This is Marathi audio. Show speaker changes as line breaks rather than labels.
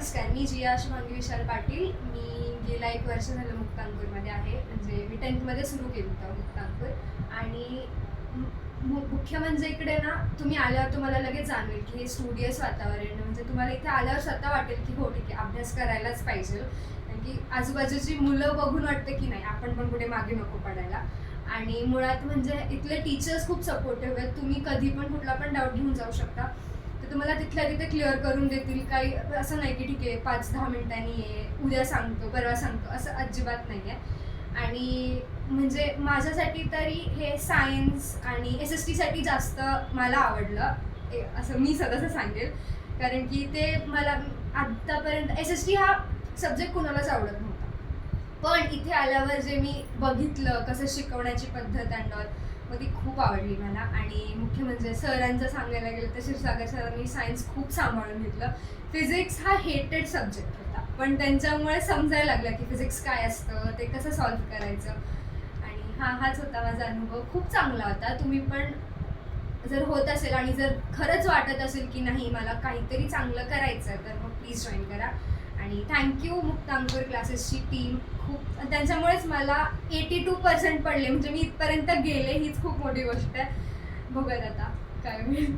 नमस्कार, मी जिया शुभांगी विशाल पाटील. मी गेला 1 वर्ष झालं मुक्तांकुरमध्ये आहे. म्हणजे मी 10th सुरू केलं होतं मुक्तांकुर. आणि मुख्य म्हणजे इकडे ना तुम्ही आल्यावर तुम्हाला लगेच जाणवेल की हे स्टुडियस वातावरण, म्हणजे तुम्हाला इथे आल्यावर स्वतः वाटेल की हो ठीक आहे, अभ्यास करायलाच पाहिजे. कारण की आजूबाजूची मुलं बघून वाटतं की नाही, आपण पण कुठे मागे नको पडायला. आणि मुळात म्हणजे इथले टीचर्स खूप सपोर्टिव्ह आहेत. तुम्ही कधी पण कुठला पण डाऊट घेऊन जाऊ शकता, तर तुम्हाला तिथल्या तिथे क्लिअर करून देतील. काही असं नाही की ठीक आहे 5-10 मिनिटांनी ये, उद्या सांगतो, परवा सांगतो, असं अजिबात नाही आहे. आणि म्हणजे माझ्यासाठी तरी हे सायन्स आणि SSTसाठी जास्त मला आवडलं, असं मी स्वतःचं सांगेल. कारण की ते मला आत्तापर्यंत SST हा सब्जेक्ट कुणालाच आवडत नव्हता. पण इथे आल्यावर जे मी बघितलं, कसं शिकवण्याची पद्धत अँड ऑल, मग ती खूप आवडली मला. आणि मुख्य म्हणजे सरांचं सांगायला गेलं तर क्षीरसागर सरांनी सायन्स खूप सांभाळून घेतलं. फिजिक्स हा हेटेड सब्जेक्ट होता, पण त्यांच्यामुळे समजायला लागलं की फिजिक्स काय असतं, ते कसं सॉल्व्ह करायचं. आणि हाच होता माझा अनुभव. खूप चांगला होता. तुम्ही पण जर होत असेल आणि जर खरंच वाटत असेल की नाही मला काहीतरी चांगलं करायचं, तर मग प्लीज जॉईन करा. आणि थँक्यू मुक्तांकुर क्लासेसची टीम. खूप त्यांच्यामुळेच मला 82% पडले, म्हणजे मी इथपर्यंत गेले, हीच खूप मोठी गोष्ट आहे. बघूयात आता काय होईल.